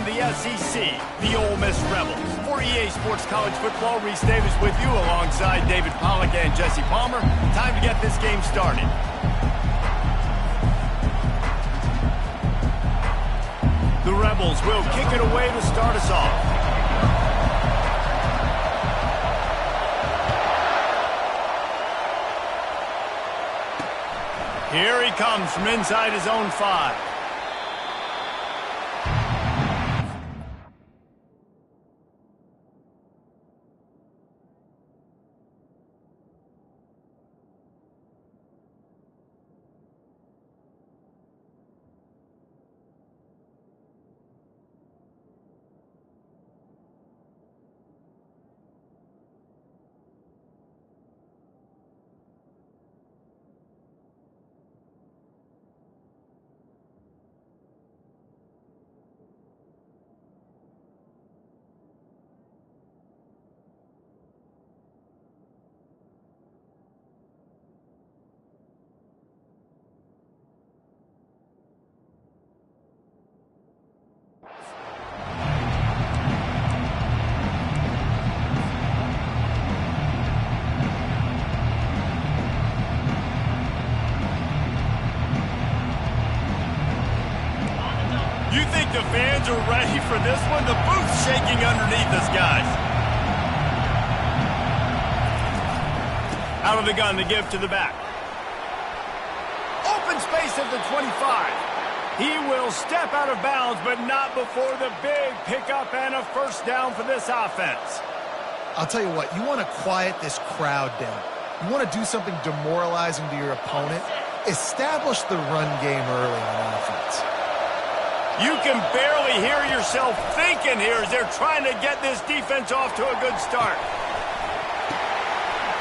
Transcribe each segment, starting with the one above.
from the SEC, the Ole Miss Rebels. For EA Sports College Football, Reese Davis with you alongside David Pollack and Jesse Palmer. Time to get this game started. The Rebels will kick it away to start us off. Here he comes from inside his own 5. You think the fans are ready for this one? The booth's shaking underneath us, guys. Out of the gun, the give to the back. Open space at the 25. He will step out of bounds, but not before the big pickup and a first down for this offense. I'll tell you what, you want to quiet this crowd down. You want to do something demoralizing to your opponent. Establish the run game early on offense. You can barely hear yourself thinking here as they're trying to get this defense off to a good start.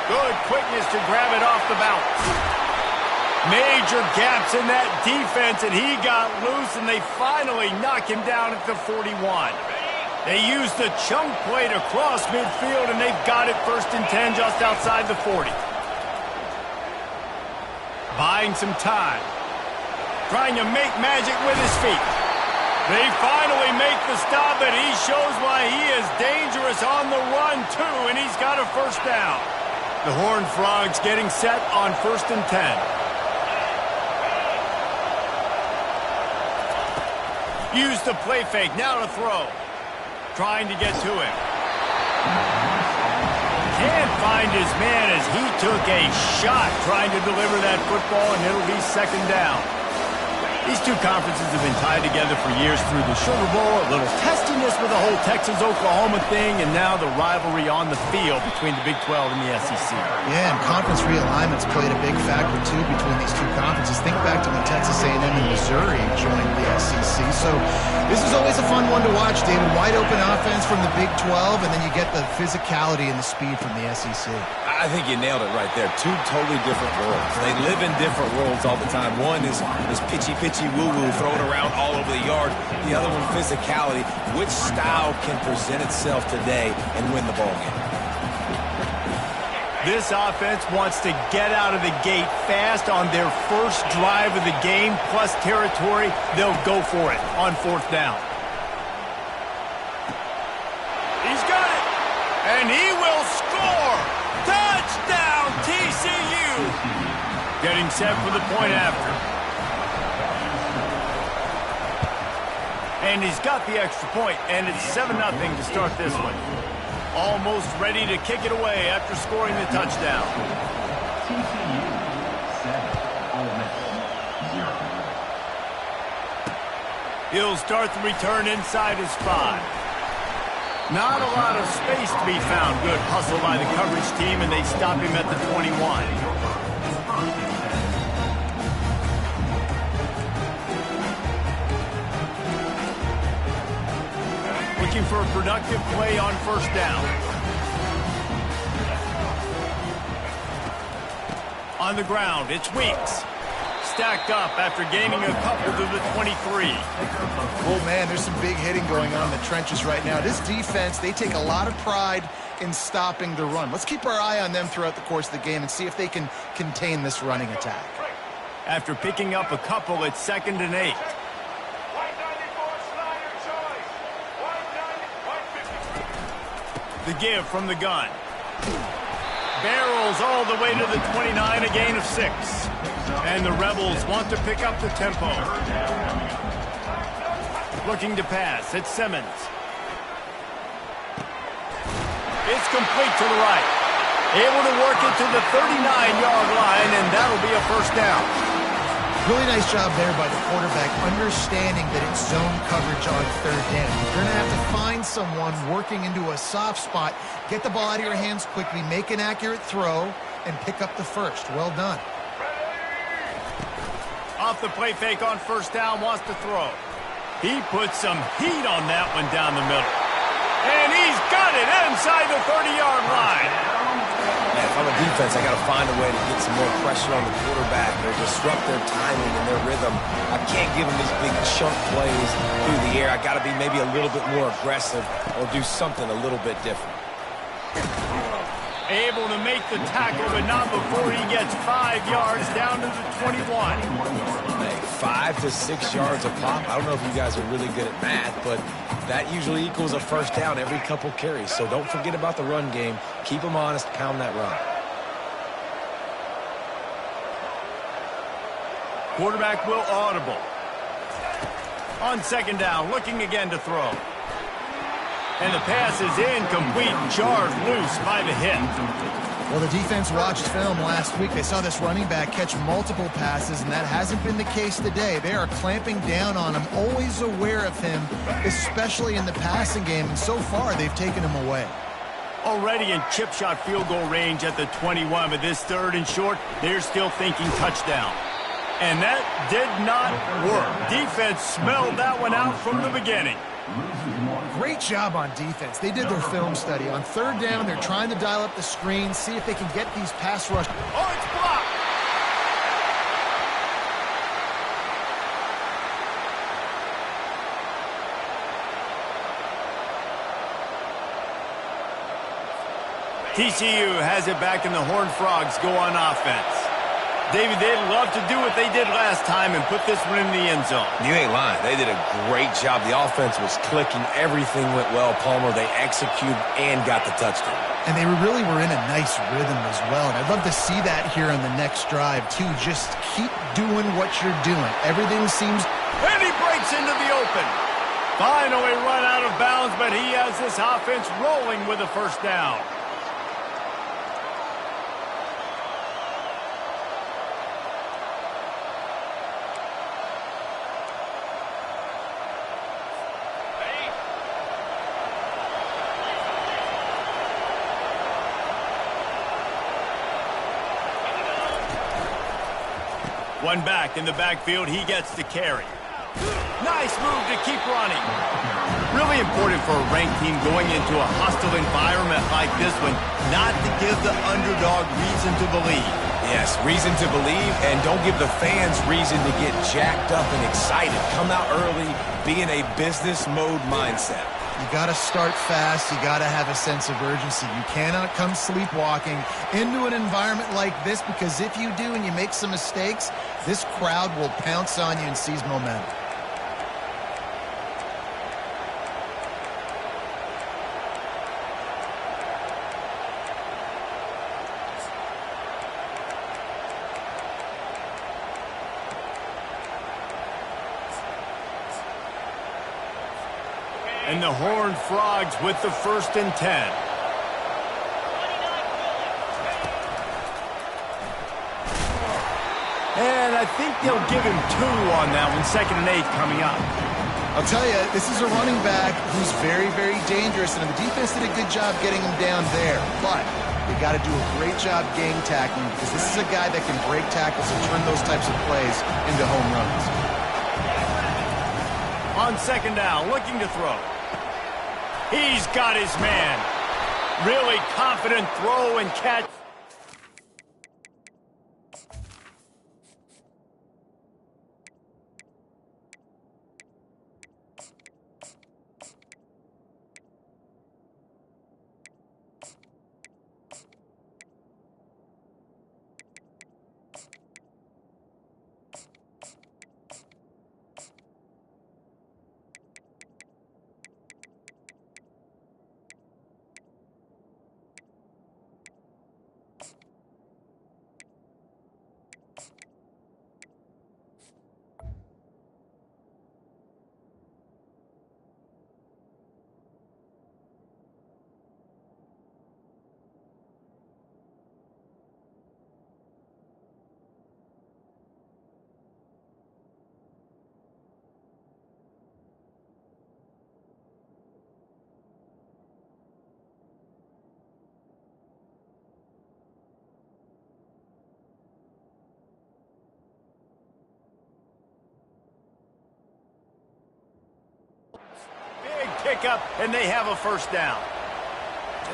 Good quickness to grab it off the bounce. Major gaps in that defense, and he got loose, and they finally knock him down at the 41. They used the chunk play to cross midfield, and they've got it 1st and 10 just outside the 40. Buying some time. Trying to make magic with his feet. They finally make the stop, and he shows why he is dangerous on the run, too, and he's got a first down. The Horned Frogs getting set on 1st and 10. Use the play fake, now to throw. Trying to get to him. Can't find his man as he took a shot trying to deliver that football, and it'll be 2nd down. These two conferences have been tied together for years through the Sugar Bowl, a little testiness with the whole Texas-Oklahoma thing, and now the rivalry on the field between the Big 12 and the SEC. Yeah, and conference realignments played a big factor, too, between these two conferences. Think back to when Texas A&M and Missouri joined the SEC. So this is always a fun one to watch, David. Wide-open offense from the Big 12, and then you get the physicality and the speed from the SEC. I think you nailed it right there. Two totally different worlds. They live in different worlds all the time. One is pitchy woo-woo, throwing around all over the yard. The other one, physicality. Which style can present itself today and win the ball game? This offense wants to get out of the gate fast on their first drive of the game, plus territory. They'll go for it on 4th down. He's got it, and he will score. Touchdown, TCU! Getting set for the point after. And he's got the extra point, and it's 7-0 to start this one. Almost ready to kick it away after scoring the touchdown. TCU 7, Ole Miss 0. He'll start the return inside his 5. Not a lot of space to be found. Good hustle by the coverage team, and they stop him at the 21. Looking for a productive play on 1st down. On the ground, it's Weeks. Stacked up after gaining a couple to the 23. Oh, man, there's some big hitting going on in the trenches right now. This defense, they take a lot of pride in stopping the run. Let's keep our eye on them throughout the course of the game and see if they can contain this running attack. After picking up a couple, it's 2nd and 8. The give from the gun. Barrels all the way to the 29, a gain of 6. And the Rebels want to pick up the tempo. Looking to pass, it's Simmons. It's complete to the right. Able to work it to the 39-yard line, and that'll be a first down. Really nice job there by the quarterback, understanding that it's zone coverage on third down. You're going to have to find someone working into a soft spot, get the ball out of your hands quickly, make an accurate throw, and pick up the first. Well done. Off the play fake on first down, wants to throw. He puts some heat on that one down the middle. And he's got it inside the 30-yard line. Man, if I'm a defense, I got to find a way to get some more pressure on the quarterback or disrupt their timing and their rhythm. I can't give them these big chunk plays through the air. I got to be maybe a little bit more aggressive or do something a little bit different. Able to make the tackle, but not before he gets 5 yards down to the 21. Hey, 5 to 6 yards a pop. I don't know if you guys are really good at math, but that usually equals a first down every couple carries. So don't forget about the run game. Keep them honest. Pound that run. Quarterback will audible. On second down, looking again to throw. And the pass is incomplete, jarred loose by the hit. Well, the defense watched film last week. They saw this running back catch multiple passes, and that hasn't been the case today. They are clamping down on him, always aware of him, especially in the passing game, and so far they've taken him away. Already in chip shot field goal range at the 21, but this third and short, they're still thinking touchdown. And that did not work. Defense smelled that one out from the beginning. Great job on defense. They did their film study. On third down, they're trying to dial up the screen, see if they can get these pass rush. Oh, it's blocked! TCU has it back, and the Horned Frogs go on offense. David, they'd love to do what they did last time and put this one in the end zone. You ain't lying. They did a great job. The offense was clicking. Everything went well, Palmer. They executed and got the touchdown. And they really were in a nice rhythm as well. And I'd love to see that here on the next drive, too. Just keep doing what you're doing. Everything seems... And he breaks into the open. Finally run out of bounds, but he has this offense rolling with a first down. One back in the backfield, he gets the carry. Nice move to keep running. Really important for a ranked team going into a hostile environment like this one, not to give the underdog reason to believe. Yes, reason to believe, and don't give the fans reason to get jacked up and excited. Come out early, be in a business mode mindset. You got to start fast. You got to have a sense of urgency. You cannot come sleepwalking into an environment like this, because if you do and you make some mistakes, this crowd will pounce on you and seize momentum. And the Horned Frogs with the 1st and 10. And I think they'll give him 2 on that one. 2nd and 8 coming up. I'll tell you, this is a running back who's very, very dangerous, and the defense did a good job getting him down there. But they got to do a great job game tackling, because this is a guy that can break tackles and turn those types of plays into home runs. On 2nd down, looking to throw. He's got his man. Really confident throw and catch. pickup, and they have a first down.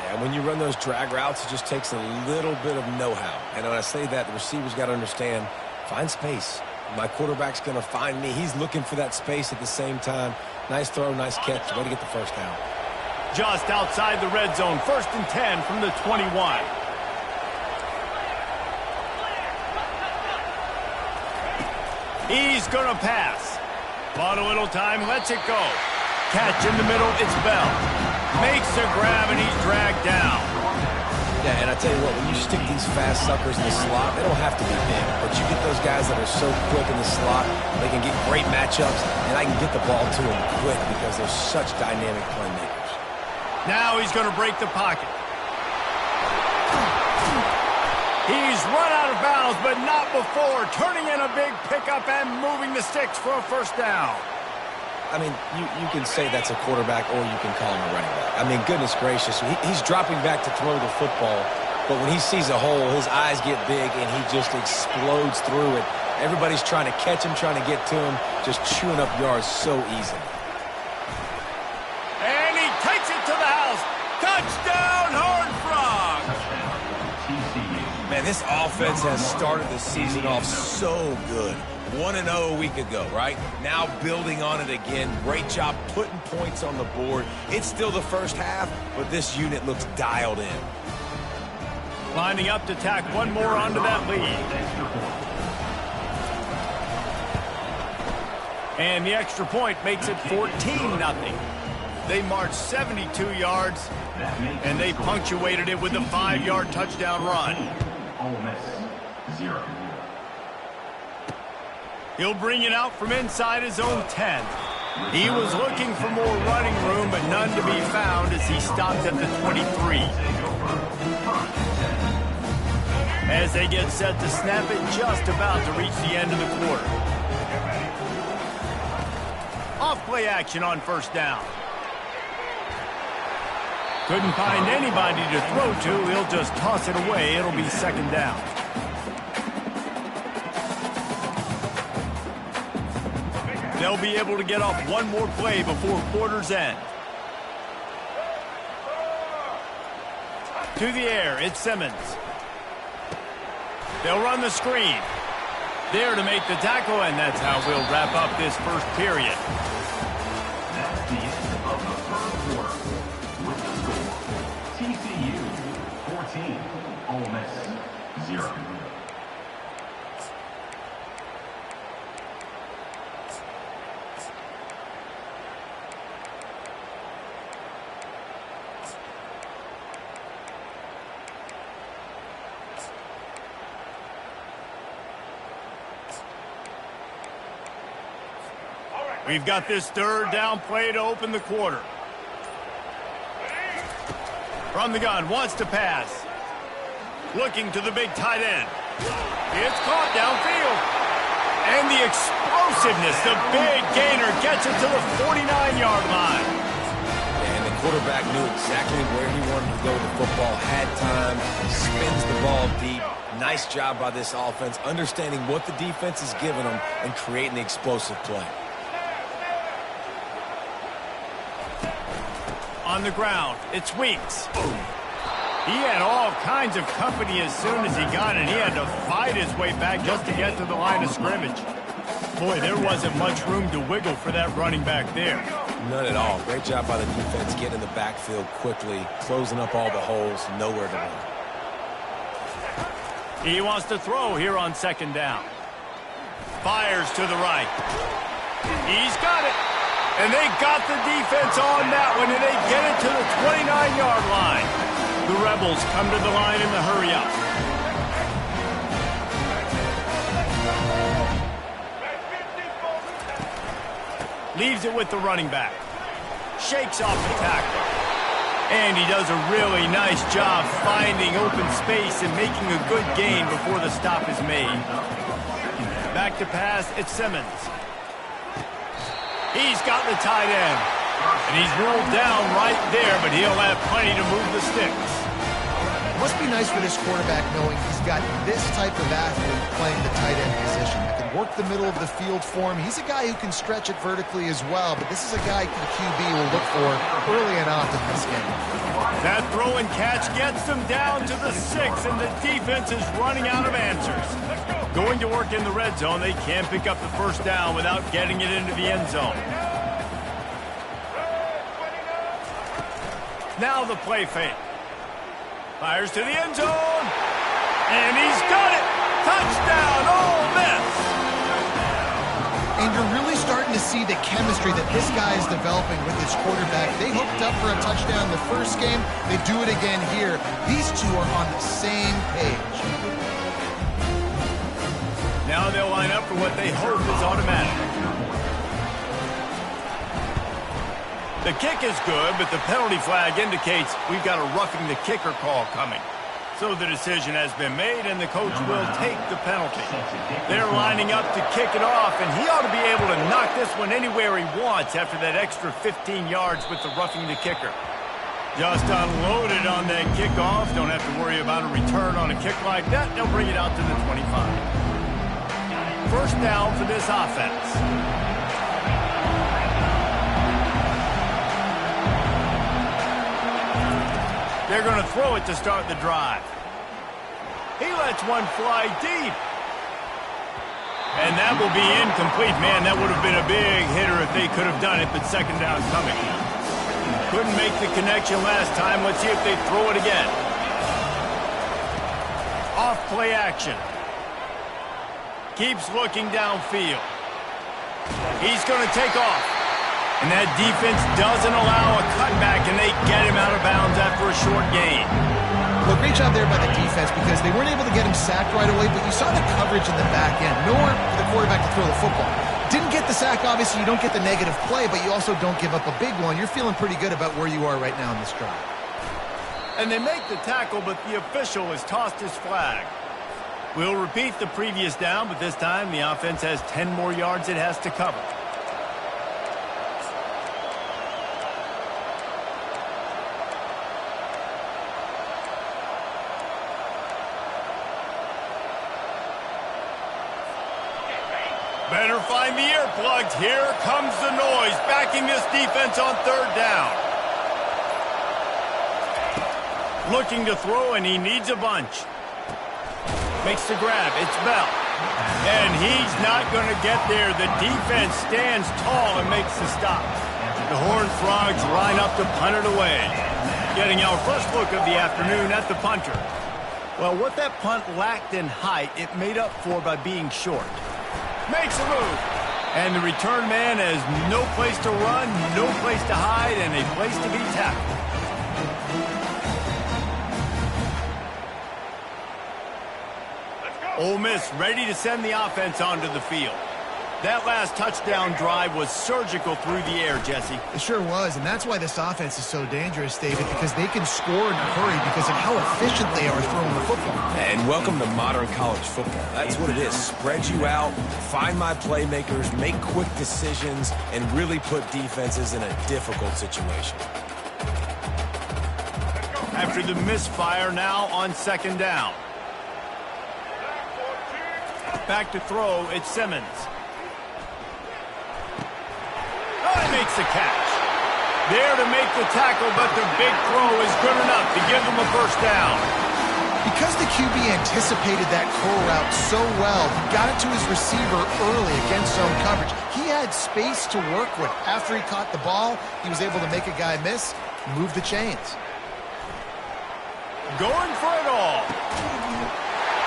And when you run those drag routes, it just takes a little bit of know-how. And when I say that, the receiver's got to understand, find space. My quarterback's going to find me. He's looking for that space at the same time. Nice throw, nice catch. Way to get the first down. Just outside the red zone, 1st and 10 from the 21. He's going to pass. Bought a little time, lets it go. Catch in the middle, it's Bell. Makes a grab, and he's dragged down. Yeah, and I tell you what, when you stick these fast suckers in the slot, they don't have to be big. But you get those guys that are so quick in the slot, they can get great matchups, and I can get the ball to them quick because they're such dynamic playmakers. Now he's going to break the pocket. He's run out of bounds, but not before. Turning in a big pickup and moving the sticks for a first down. I mean, you can say that's a quarterback or you can call him a running back. I mean, goodness gracious, he's dropping back to throw the football, but when he sees a hole, his eyes get big and he just explodes through it. Everybody's trying to catch him, trying to get to him, just chewing up yards so easily. And he takes it to the house. Touchdown, Horned Frogs! Man, this offense has started the season off so good. 1-0 a week ago, right? Now building on it again. Great job putting points on the board. It's still the first half, but this unit looks dialed in. Lining up to tack one more onto that lead. And the extra point makes it 14-0. They marched 72 yards, and they punctuated it with a 5-yard touchdown run. Ole Miss, 0. He'll bring it out from inside his own 10. He was looking for more running room, but none to be found as he stopped at the 23. As they get set to snap it, just about to reach the end of the quarter. Off play action on first down. Couldn't find anybody to throw to. He'll just toss it away. It'll be second down. They'll be able to get off one more play before quarter's end. To the air, it's Simmons. They'll run the screen. There to make the tackle, and that's how we'll wrap up this first period. That's the end of the first quarter. With the score, TCU 14, Ole Miss 0. We've got this third down play to open the quarter. From the gun, wants to pass. Looking to the big tight end. It's caught downfield. And the explosiveness, the big gainer gets it to the 49-yard line. And the quarterback knew exactly where he wanted to go with the football, had time, spins the ball deep. Nice job by this offense, understanding what the defense is giving them and creating the explosive play. On the ground, it's Weeks. He had all kinds of company as soon as he got it. He had to fight his way back just to get to the line of scrimmage. Boy, there wasn't much room to wiggle for that running back there. None at all. Great job by the defense getting in the backfield quickly, closing up all the holes, nowhere to run. He wants to throw here on second down. Fires to the right. He's got it. And they got the defense on that one, and they get it to the 29-yard line. The Rebels come to the line in the hurry-up. Leaves it with the running back. Shakes off the tackle. And he does a really nice job finding open space and making a good gain before the stop is made. Back to pass, it's Simmons. He's got the tight end. And he's rolled down right there, but he'll have plenty to move the sticks. Must be nice for this quarterback knowing he's got this type of athlete playing the tight end position. That can work the middle of the field for him. He's a guy who can stretch it vertically as well, but this is a guy the QB will look for early and often in this game. That throw and catch gets them down to the 6, and the defense is running out of answers. Going to work in the red zone, they can't pick up the first down without getting it into the end zone. Now the play fake. Fires to the end zone. And he's got it. Touchdown, Ole Miss. And you're really starting to see the chemistry that this guy is developing with his quarterback. They hooked up for a touchdown in the first game. They do it again here. These two are on the same page. Now they'll line up for what they hope is automatic. The kick is good, but the penalty flag indicates we've got a roughing the kicker call coming. So the decision has been made, and the coach will take the penalty. They're lining up to kick it off, and he ought to be able to knock this one anywhere he wants after that extra 15 yards with the roughing the kicker. Just unloaded on that kickoff. Don't have to worry about a return on a kick like that. They'll bring it out to the 25. First down for this offense. They're going to throw it to start the drive. He lets one fly deep. And that will be incomplete. Man, that would have been a big hitter if they could have done it, but second down coming. Couldn't make the connection last time. Let's see if they throw it again. Off play action. Keeps looking downfield. He's going to take off. And that defense doesn't allow a cutback, and they get him out of bounds after a short gain. Well, great job there by the defense because they weren't able to get him sacked right away, but you saw the coverage in the back end. Nowhere for the quarterback to throw the football. Didn't get the sack, obviously. You don't get the negative play, but you also don't give up a big one. You're feeling pretty good about where you are right now in this drive. And they make the tackle, but the official has tossed his flag. We'll repeat the previous down, but this time the offense has 10 more yards it has to cover. Better find the earplugs. Here comes the noise, backing this defense on third down. Looking to throw, and he needs a bunch. Makes the grab. It's Bell. And he's not going to get there. The defense stands tall and makes the stop. The Horned Frogs line up to punt it away. Getting our first look of the afternoon at the punter. Well, what that punt lacked in height, it made up for by being short. Makes a move. And the return man has no place to run, no place to hide, and a place to be tackled. Ole Miss ready to send the offense onto the field. That last touchdown drive was surgical through the air, Jesse. It sure was, and that's why this offense is so dangerous, David, because they can score in a hurry because of how efficient they are throwing the football. And welcome to modern college football. That's what it is. Spread you out, find my playmakers, make quick decisions, and really put defenses in a difficult situation. After the misfire, now on second down. Back to throw, it's Simmons. Oh, he makes the catch. There to make the tackle, but the big throw is good enough to give him a first down. Because the QB anticipated that curl route so well, he got it to his receiver early against zone coverage. He had space to work with. After he caught the ball, he was able to make a guy miss, move the chains. Going for it all.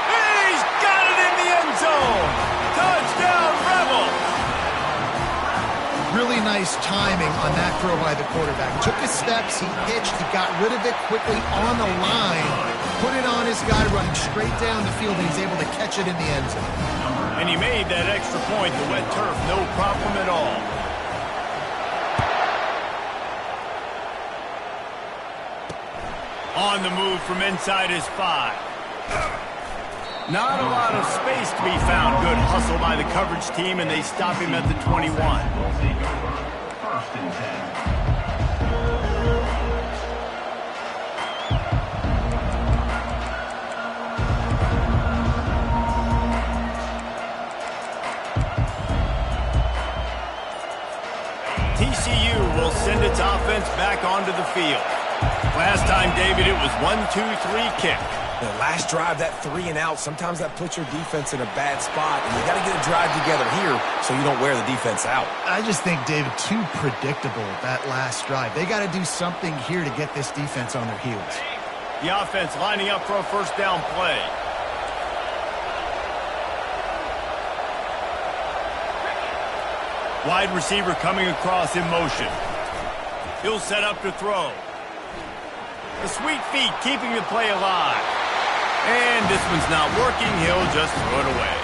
He's got it in the end zone. Touchdown, Rebels. Really nice timing on that throw by the quarterback. Took his steps, he hitched, he got rid of it quickly on the line, put it on his guy running straight down the field, and he's able to catch it in the end zone. And he made that extra point, the wet turf, no problem at all. On the move from inside his 5. Not a lot of space to be found. Good hustle by the coverage team, and they stop him at the 21. First and 10. back onto the field. Last time, David, it was 1-2-3 kick. The last drive, that 3 and out, sometimes that puts your defense in a bad spot, and you got to get a drive together here so you don't wear the defense out. I just think, David, too predictable, that last drive. They got to do something here to get this defense on their heels. The offense lining up for a first down play. Wide receiver coming across in motion. He'll set up to throw. The sweet feet keeping the play alive. And this one's not working. He'll just throw it away.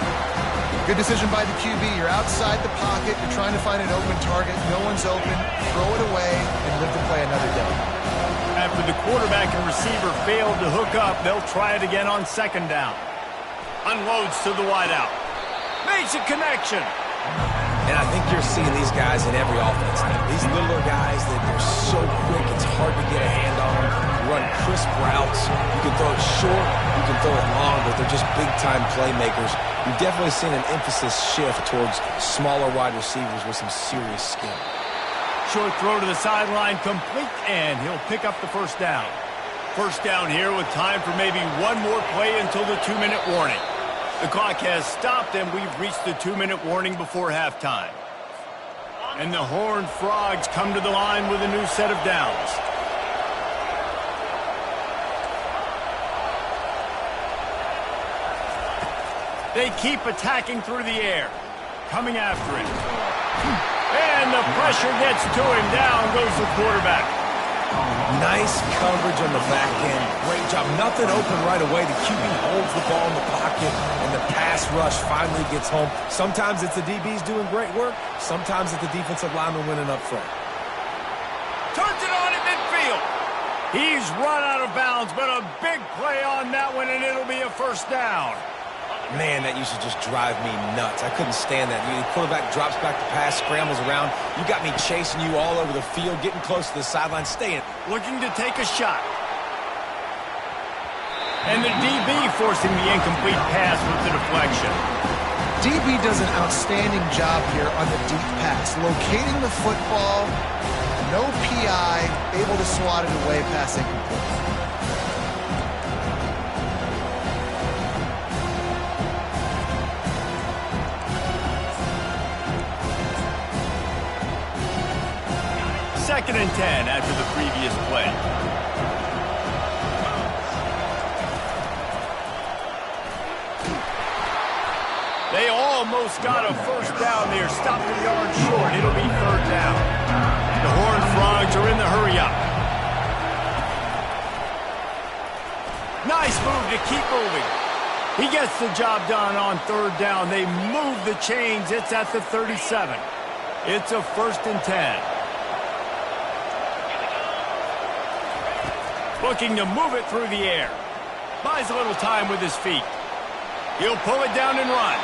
Good decision by the QB. You're outside the pocket. You're trying to find an open target. No one's open. Throw it away and live to play another day. After the quarterback and receiver failed to hook up, they'll try it again on second down. Unloads to the wideout. Makes a connection. And I think you're seeing these guys in every offense. These littler guys, they're so quick, it's hard to get a hand on them. Run crisp routes. You can throw it short, you can throw it long, but they're just big-time playmakers. You've definitely seen an emphasis shift towards smaller wide receivers with some serious skill. Short throw to the sideline, complete, and he'll pick up the first down. First down here with time for maybe one more play until the 2-minute warning. The clock has stopped, and we've reached the 2-minute warning before halftime. And the Horned Frogs come to the line with a new set of downs. They keep attacking through the air. Coming after it. And the pressure gets to him. Down goes the quarterback. Nice coverage on the back end. Great job. Nothing open right away. The QB holds the ball in the pocket, and the pass rush finally gets home. Sometimes it's the DBs doing great work. Sometimes it's the defensive lineman winning up front. Turns it on at midfield. He's run out of bounds, but a big play on that one, and it'll be a first down. Man, that used to just drive me nuts. I couldn't stand that. The quarterback drops back the pass, scrambles around. You got me chasing you all over the field, getting close to the sideline, staying. Looking to take a shot. And the DB forcing the incomplete pass with the deflection. DB does an outstanding job here on the deep pass. Locating the football, no PI, able to swat it away, pass incomplete. Second and 10 after the previous play. They almost got a first down there. Stopped a yard short. It'll be third down. The Horned Frogs are in the hurry-up. Nice move to keep moving. He gets the job done on third down. They move the chains. It's at the 37. It's a first and 10. Looking to move it through the air. Buys a little time with his feet. He'll pull it down and run.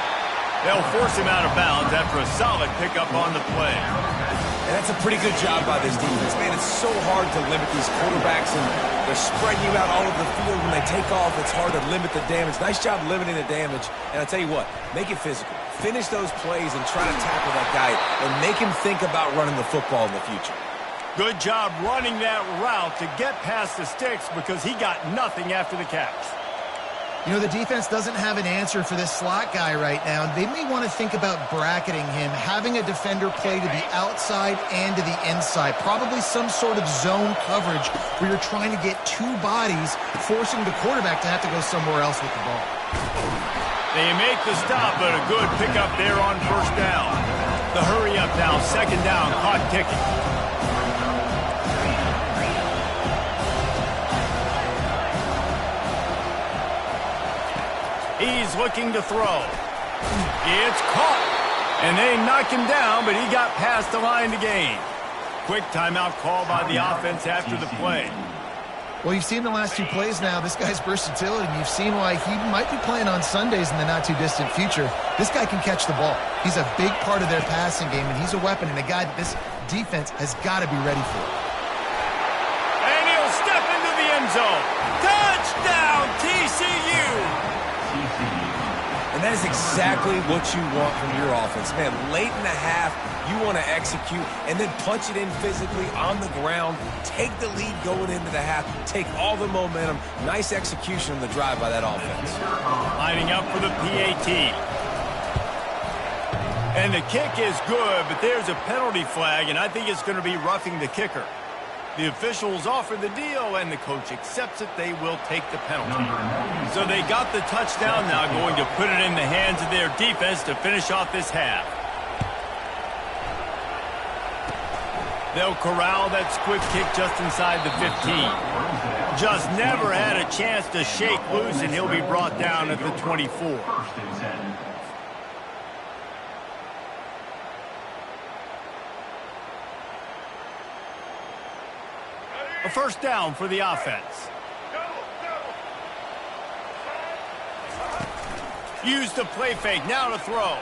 They'll force him out of bounds after a solid pickup on the play. And that's a pretty good job by this defense. Man, it's so hard to limit these quarterbacks, and they're spreading you out all over the field. When they take off, it's hard to limit the damage. Nice job limiting the damage. And I'll tell you what, make it physical. Finish those plays and try to tackle that guy and make him think about running the football in the future. Good job running that route to get past the sticks because he got nothing after the catch. You know, the defense doesn't have an answer for this slot guy right now. They may want to think about bracketing him, having a defender play to the outside and to the inside. Probably some sort of zone coverage where you're trying to get two bodies, forcing the quarterback to have to go somewhere else with the ball. They make the stop, but a good pickup there on first down. The hurry up now, second down, clock ticking. He's looking to throw. It's caught. And they knock him down, but he got past the line to gain. Quick timeout call by the offense after the play. Well, you've seen the last two plays now. This guy's versatility, and you've seen why he might be playing on Sundays in the not-too-distant future. This guy can catch the ball. He's a big part of their passing game, and he's a weapon and a guy that this defense has got to be ready for. And he'll step into the end zone. Touchdown, TCU! And that is exactly what you want from your offense. Man, late in the half, you want to execute and then punch it in physically on the ground, take the lead going into the half, take all the momentum. Nice execution on the drive by that offense. Lining up for the PAT. And the kick is good, but there's a penalty flag, and I think it's going to be roughing the kicker. The officials offer the deal, and the coach accepts it. They will take the penalty. So they got the touchdown, now going to put it in the hands of their defense to finish off this half. They'll corral that squib kick just inside the 15. Just never had a chance to shake loose, and he'll be brought down at the 24. A first down for the offense. Use the play fake, now to throw.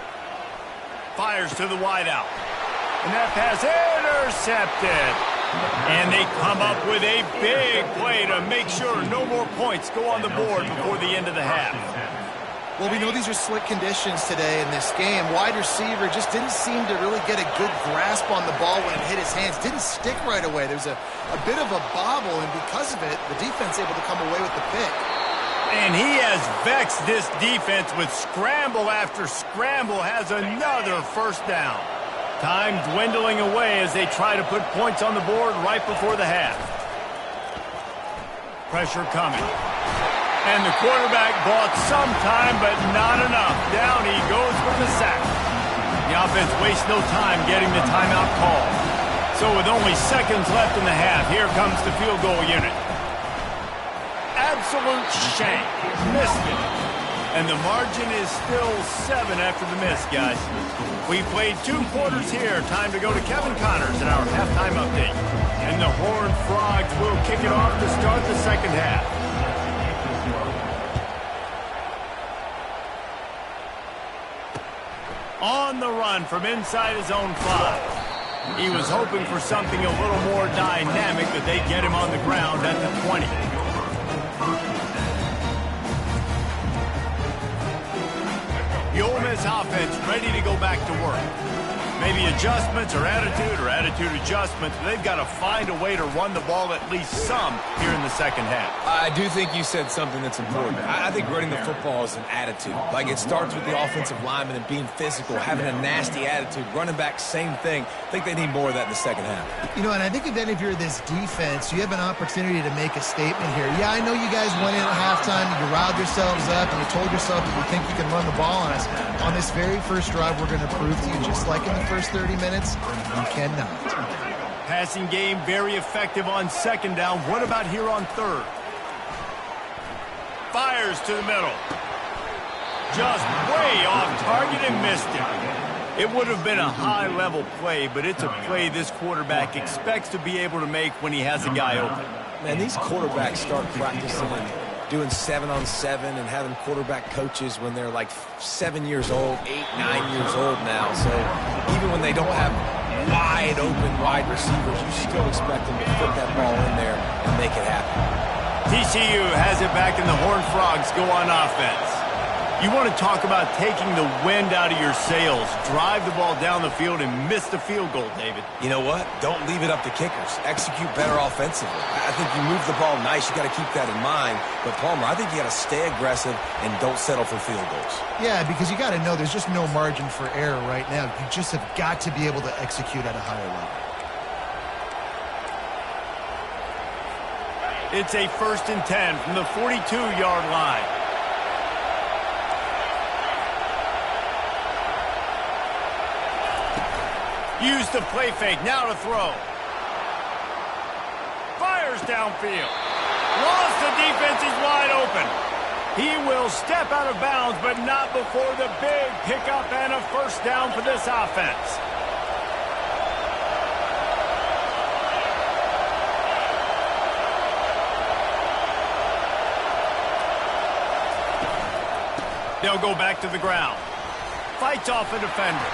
Fires to the wideout. And that pass intercepted. And they come up with a big play to make sure no more points go on the board before the end of the half. Well, we know these are slick conditions today in this game. Wide receiver just didn't seem to really get a good grasp on the ball when it hit his hands. Didn't stick right away. There's a bit of a bobble, and because of it, the defense able to come away with the pick. And he has vexed this defense with scramble after scramble, has another first down. Time dwindling away as they try to put points on the board right before the half. Pressure coming. And the quarterback bought some time, but not enough. Down he goes with the sack. The offense wastes no time getting the timeout call. So with only seconds left in the half, here comes the field goal unit. Absolute shank. Missed it. And the margin is still 7 after the miss, guys. We played 2 quarters here. Time to go to Kevin Connors in our halftime update. And the Horned Frogs will kick it off to start the second half. On the run from inside his own 5. He was hoping for something a little more dynamic, but they get him on the ground at the 20. The Ole Miss offense ready to go back to work. Maybe adjustments or attitude adjustments, but they've got to find a way to run the ball at least some here in the second half. I do think you said something that's important. I think running the football is an attitude. Like, it starts with the offensive lineman and being physical, having a nasty attitude. Running back, same thing. I think they need more of that in the second half. You know, and I think if you're this defense, you have an opportunity to make a statement here. Yeah, I know you guys went in at halftime, you riled yourselves up, and you told yourself that you think you can run the ball on us. On this very first drive, we're going to prove to you, just like in the first 30 minutes, you cannot. Passing game very effective on second down. What about here on third? Fires to the middle. Just way off target and missed it. It would have been a high-level play, but it's a play this quarterback expects to be able to make when he has a guy open. Man, these quarterbacks start practicing and doing 7-on-7 and having quarterback coaches when they're like 7 years old, 8, 9 years old now. So even when they don't have wide receivers, you still expect them to put that ball in there and make it happen. TCU has it back, and the Horned Frogs go on offense. You want to talk about taking the wind out of your sails. Drive the ball down the field and miss the field goal, David. You know what? Don't leave it up to kickers. Execute better offensively. I think you move the ball nice. You got to keep that in mind. But, Palmer, I think you got to stay aggressive and don't settle for field goals. Yeah, because you got to know there's just no margin for error right now. You just have got to be able to execute at a higher level. It's a 1st and 10 from the 42-yard line. Use the play fake, now to throw. Fires downfield. Lost, the defense is wide open. He will step out of bounds, but not before the big pickup and a first down for this offense. They'll go back to the ground. Fights off a defender.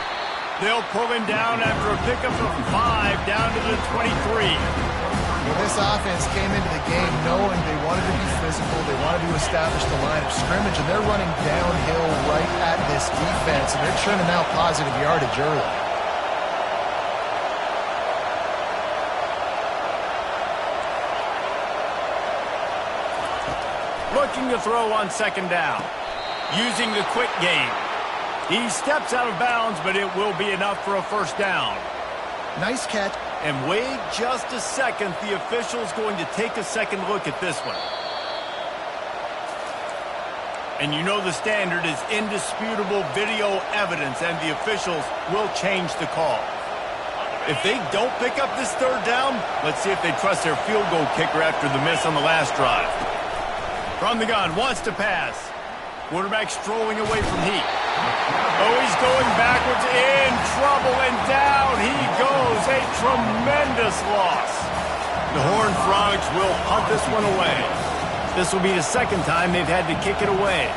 They'll pull him down after a pickup of 5 down to the 23. Well, this offense came into the game knowing they wanted to be physical, they wanted to establish the line of scrimmage, and they're running downhill right at this defense, and they're churning out positive yardage early. Looking to throw on second down. Using the quick game. He steps out of bounds, but it will be enough for a first down. Nice catch. And wait just a second. The official's going to take a second look at this one. And you know the standard is indisputable video evidence, and the officials will change the call. If they don't pick up this third down, let's see if they trust their field goal kicker after the miss on the last drive. From the gun, wants to pass. Quarterback strolling away from Heat. Oh, he's going backwards, in trouble, and down he goes. A tremendous loss. The Horned Frogs will punt this one away. This will be the second time they've had to kick it away.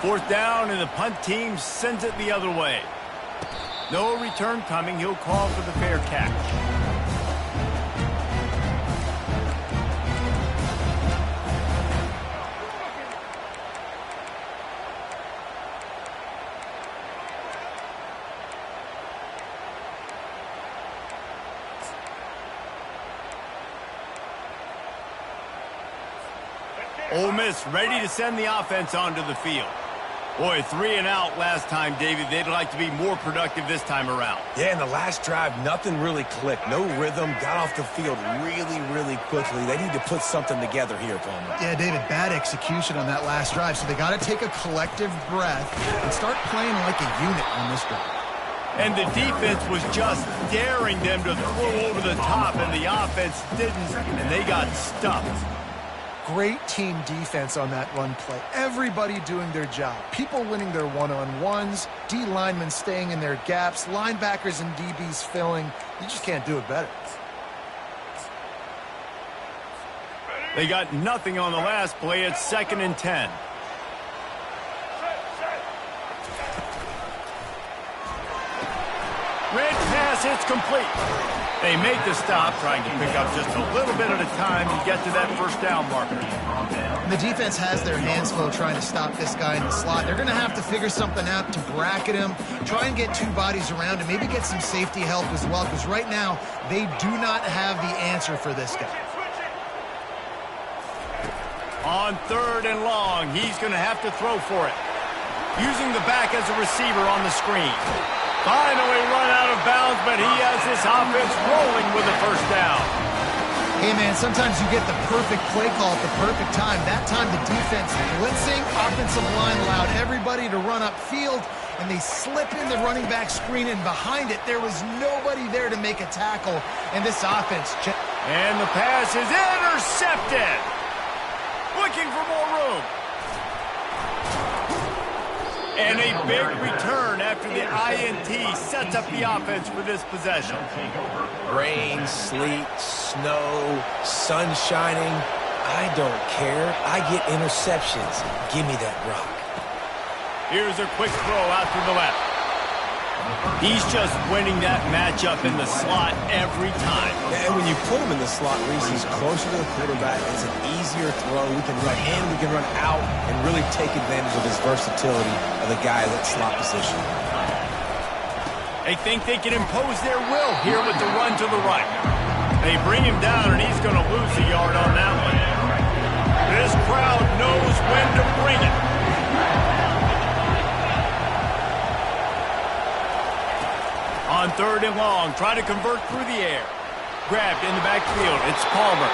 Fourth down, and the punt team sends it the other way. No return coming. He'll call for the fair catch. Ole Miss ready to send the offense onto the field. Boy, 3 and out last time, David. They'd like to be more productive this time around. Yeah, in the last drive, nothing really clicked. No rhythm, got off the field really quickly. They need to put something together here, Palmer. Yeah, David, bad execution on that last drive, so they got to take a collective breath and start playing like a unit on this drive. And the defense was just daring them to throw over the top, and the offense didn't, and they got stuffed. Great team defense on that run play. Everybody doing their job. People winning their one-on-ones, D linemen staying in their gaps, linebackers and DBs filling. You just can't do it better. They got nothing on the last play. It's 2nd and 10. Red pass, it's complete. They make the stop, trying to pick up just a little bit at a time to get to that first down marker. And the defense has their hands full trying to stop this guy in the slot. They're going to have to figure something out to bracket him, try and get 2 bodies around him, maybe get some safety help as well, because right now they do not have the answer for this guy. On 3rd and long, he's going to have to throw for it. Using the back as a receiver on the screen. Finally run out of bounds, but he has this offense rolling with a first down. Hey, man, sometimes you get the perfect play call at the perfect time. That time the defense blitzing, offensive line allowed everybody to run upfield, and they slip in the running back screen, and behind it there was nobody there to make a tackle, and this offense... And the pass is intercepted. Looking for more room. And a big return after the INT sets up the offense for this possession. Rain, sleet, snow, sun shining. I don't care. I get interceptions. Give me that rock. Here's a quick throw out to the left. He's just winning that matchup in the slot every time. And when you put him in the slot, Reese, he's closer to the quarterback. It's an easier throw. We can run in, we can run out, and really take advantage of his versatility of the guy at slot position. They think they can impose their will here with the run to the right. They bring him down, and he's going to lose a yard on that one. This crowd knows when to bring it. On 3rd and long, try to convert through the air. Grabbed in the backfield. It's Palmer.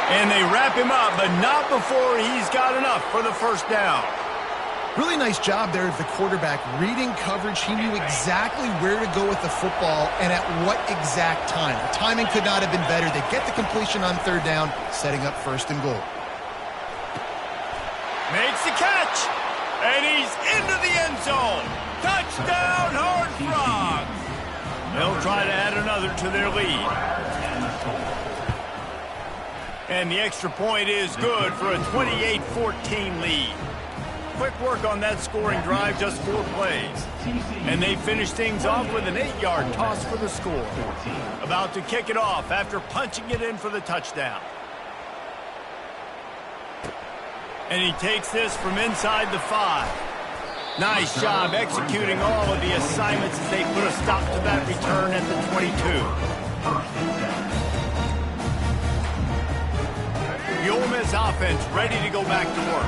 And they wrap him up, but not before he's got enough for the first down. Really nice job there of the quarterback. Reading coverage, he knew exactly where to go with the football and at what exact time. The timing could not have been better. They get the completion on 3rd down, setting up 1st and goal. Makes the catch. And he's into the end zone. Touchdown, Horned Frogs. They'll try to add another to their lead. And the extra point is good for a 28-14 lead. quick work on that scoring drive, just 4 plays. And they finish things off with an 8-yard toss for the score. About to kick it off after punching it in for the touchdown. And he takes this from inside the 5. Nice job executing all of the assignments as they put a stop to that return at the 22. The Ole Miss offense ready to go back to work.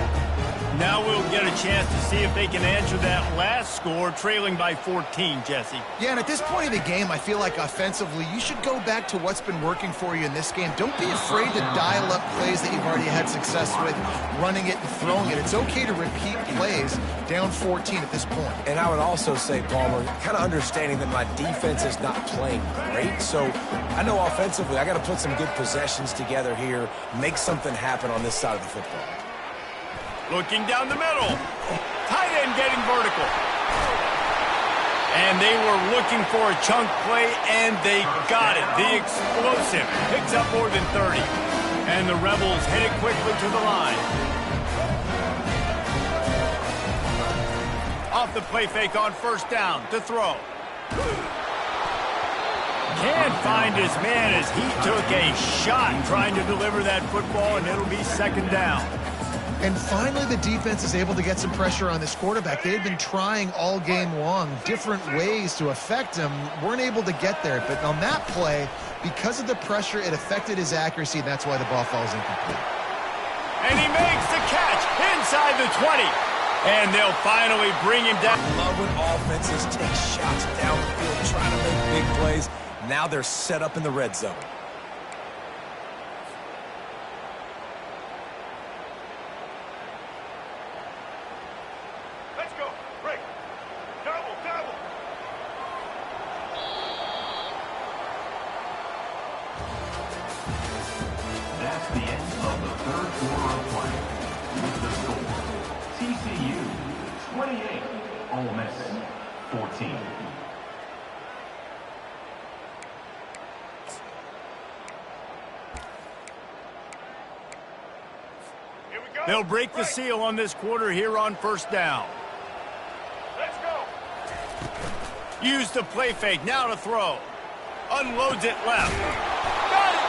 Now we'll get a chance to see if they can answer that last score, trailing by 14, Jesse. Yeah, and at this point of the game, I feel like offensively, you should go back to what's been working for you in this game. Don't be afraid to dial up plays that you've already had success with, running it and throwing it. It's okay to repeat plays down 14 at this point. And I would also say, Palmer, kind of understanding that my defense is not playing great. So I know offensively, I got to put some good possessions together here, make something happen on this side of the football. Looking down the middle. Tight end getting vertical. And they were looking for a chunk play, and they got it. The explosive picks up more than 30. And the Rebels headed quickly to the line. Off the play fake on first down to throw. Can't find his man as he took a shot trying to deliver that football, and it'll be second down. And finally, the defense is able to get some pressure on this quarterback. They had been trying all game long different ways to affect him. Weren't able to get there. But on that play, because of the pressure, it affected his accuracy, and that's why the ball falls incomplete. And he makes the catch inside the 20. And they'll finally bring him down. Love when offenses take shots down the field, trying to make big plays. Now they're set up in the red zone. That's the end of the third quarter of play. With the score, TCU 28, Ole Miss 14. They'll break the seal on this quarter here on first down. Let's go. Use the play fake, now to throw. Unloads it left. Got it!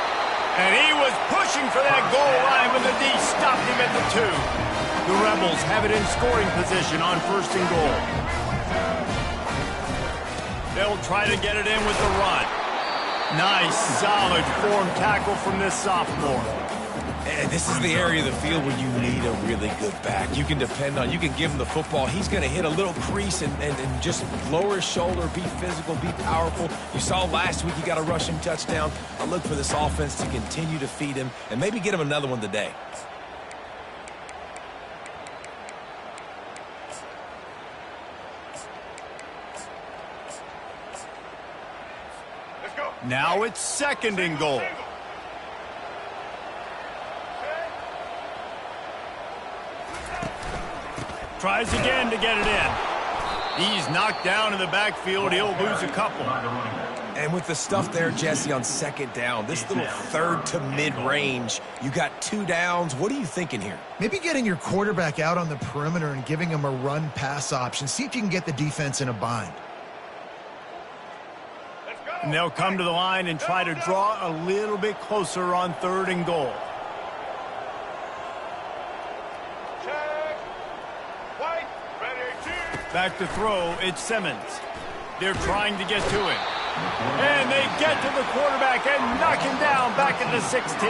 And he was pushing for that goal line, but the D stopped him at the 2. The Rebels have it in scoring position on first and goal. They'll try to get it in with the run. Nice, solid form tackle from this sophomore. And this is the area of the field where you need a really good back. You can depend on, you can give him the football. He's going to hit a little crease and just lower his shoulder, be physical, be powerful. You saw last week he got a rushing touchdown. I look for this offense to continue to feed him and maybe get him another one today. Let's go. Now it's second and goal. Tries again to get it in. He's knocked down in the backfield. He'll lose a couple. And with the stuff there, Jesse, on second down, this little third to mid-range, you got 2 downs. What are you thinking here? Maybe getting your quarterback out on the perimeter and giving him a run-pass option. See if you can get the defense in a bind. And they'll come to the line and try to draw a little bit closer on third and goal. Back to throw, it's Simmons. They're trying to get to him. And they get to the quarterback and knock him down back at the 16.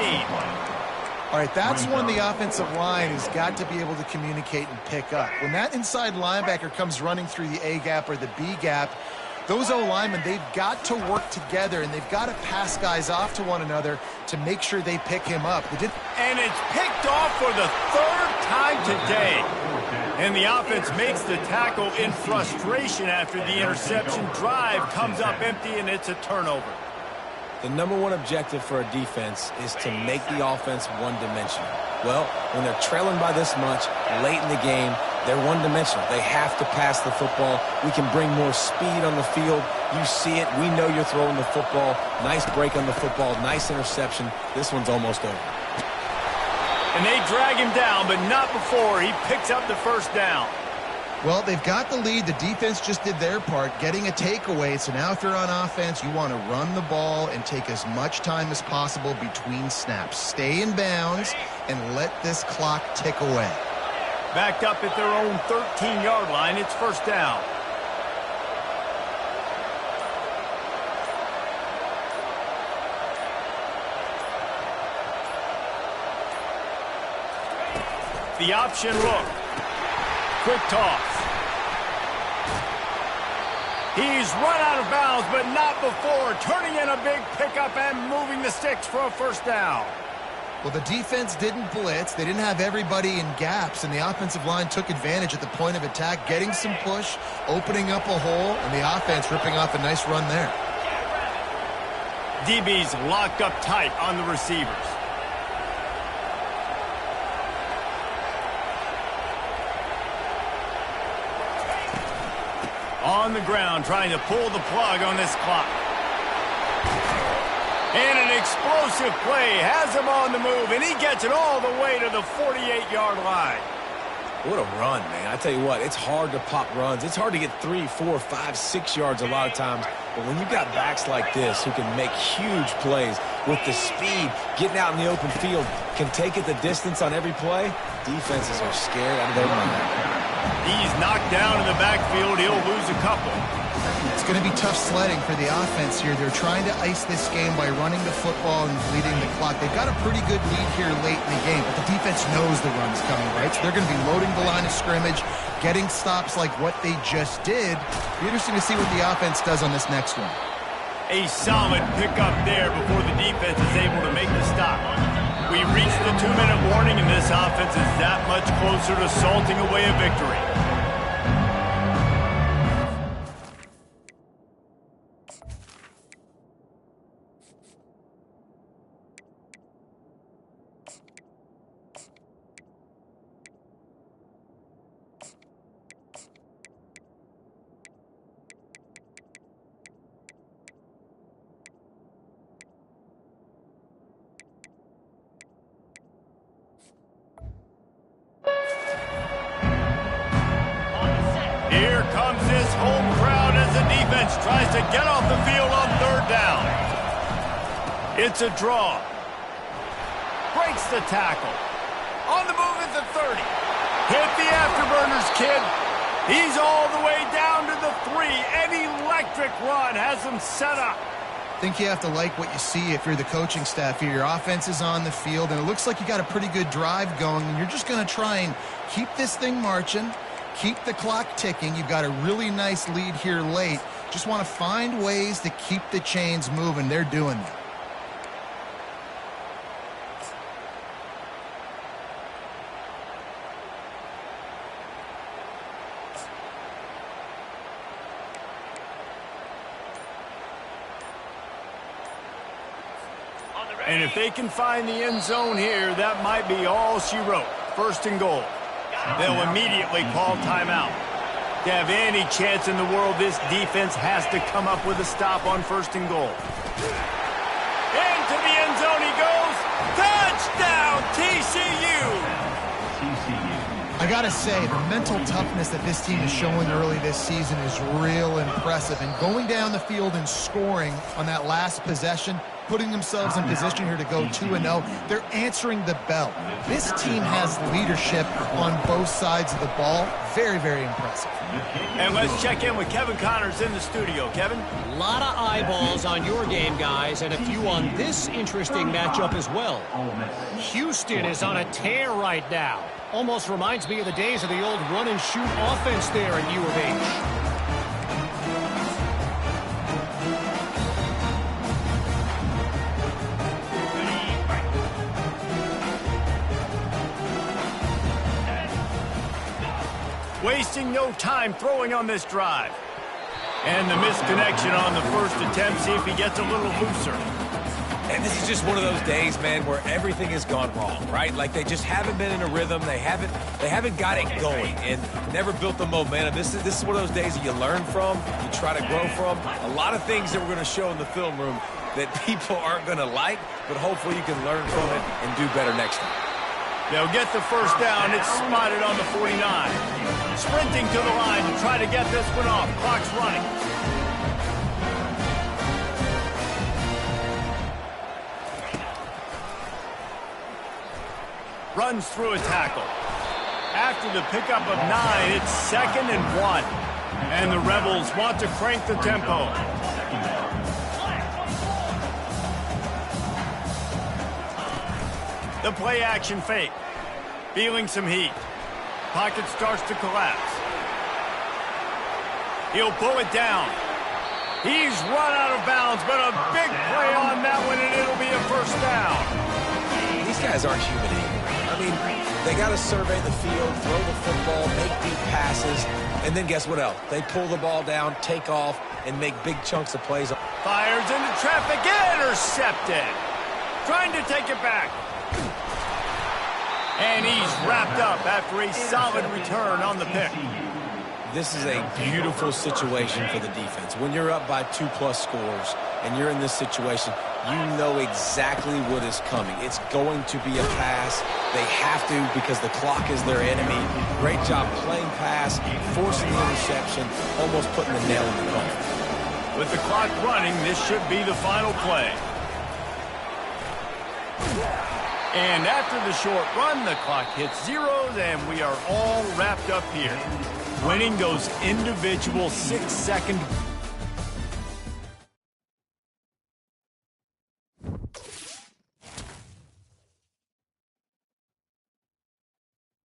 All right, that's when the offensive line has got to be able to communicate and pick up. When that inside linebacker comes running through the A gap or the B gap, those O-linemen, they've got to work together, and they've got to pass guys off to one another to make sure they pick him up. And it's picked off for the 3rd time today. And the offense makes the tackle in frustration after the interception. Drive comes up empty, and it's a turnover. The #1 objective for a defense is to make the offense one-dimensional. Well, when they're trailing by this much late in the game, they're one-dimensional. They have to pass the football. We can bring more speed on the field. You see it. We know you're throwing the football. Nice break on the football. Nice interception. This one's almost over. And they drag him down, but not before he picks up the first down. Well, they've got the lead. The defense just did their part, getting a takeaway. So now if you're on offense, you want to run the ball and take as much time as possible between snaps. Stay in bounds and let this clock tick away. Backed up at their own 13-yard line, it's first down. The option look. Quick toss. He's run out of bounds, but not before turning in a big pickup and moving the sticks for a first down. Well, the defense didn't blitz. They didn't have everybody in gaps, and the offensive line took advantage at the point of attack, getting some push, opening up a hole, and the offense ripping off a nice run there. DB's locked up tight on the receivers. On the ground, trying to pull the plug on this clock. And an explosive play has him on the move, and he gets it all the way to the 48-yard line. What a run, man. I tell you what, it's hard to pop runs. It's hard to get 3, 4, 5, 6 yards a lot of times. But when you've got backs like this who can make huge plays with the speed, getting out in the open field, can take it the distance on every play, defenses are scared out of their mind. He's knocked down in the backfield. He'll lose a couple. It's going to be tough sledding for the offense here. They're trying to ice this game by running the football and bleeding the clock. They've got a pretty good lead here late in the game, but the defense knows the run's coming, right? So they're going to be loading the line of scrimmage, getting stops like what they just did. Be interesting to see what the offense does on this next one. A solid pickup there before the defense is able to make the stop. We reached the 2-minute warning, and this offense is that much closer to salting away a victory. Here comes this home crowd as the defense tries to get off the field on third down. It's a draw. Breaks the tackle. On the move at the 30. Hit the afterburners, kid. He's all the way down to the 3. An electric run has him set up. I think you have to like what you see if you're the coaching staff here. Your offense is on the field, and it looks like you got a pretty good drive going, and you're just going to try and keep this thing marching. Keep the clock ticking. You've got a really nice lead here late. Just want to find ways to keep the chains moving. They're doing that. And if they can find the end zone here, that might be all she wrote. First and goal. They'll immediately call timeout. To have any chance in the world, this defense has to come up with a stop on first and goal. Into the end zone he goes. Touchdown, TCU! I got to say, the mental toughness that this team is showing early this season is real impressive. And going down the field and scoring on that last possession, putting themselves in position here to go 2-0, they're answering the bell. This team has leadership on both sides of the ball. Very, very impressive. And let's check in with Kevin Connors in the studio. Kevin? A lot of eyeballs on your game, guys, and a few on this interesting matchup as well. Houston is on a tear right now. Almost reminds me of the days of the old run-and-shoot offense there at U of H. Wasting no time throwing on this drive. And the misconnection on the first attempt. See if he gets a little looser. And this is just one of those days, man, where everything has gone wrong, right? Like they just haven't been in a rhythm. They haven't got it going and never built the momentum. This is one of those days that you learn from, you try to grow from. A lot of things that we're going to show in the film room that people aren't going to like, but hopefully you can learn from it and do better next time. They'll get the first down. It's spotted on the 49. Sprinting to the line to try to get this one off. Clock's running. Runs through a tackle. After the pickup of 9, it's 2nd and 1. And the Rebels want to crank the tempo. The play action fake. Feeling some heat. Pocket starts to collapse. He'll pull it down. He's run out of bounds, but a big play on that one, and it'll be a first down. These guys aren't human anymore. I mean, they got to survey the field, throw the football, make deep passes, and then guess what else? They pull the ball down, take off, and make big chunks of plays. Fires into traffic, intercepted. Trying to take it back. And he's wrapped up after a solid return on the pick. This is a beautiful situation for the defense. When you're up by 2+ scores and you're in this situation, you know exactly what is coming. It's going to be a pass. They have to because the clock is their enemy. Great job playing pass, forcing the interception, almost putting the nail in the coffin. With the clock running, this should be the final play. And after the short run, the clock hits zeros, and we are all wrapped up here. Winning those individual 6-second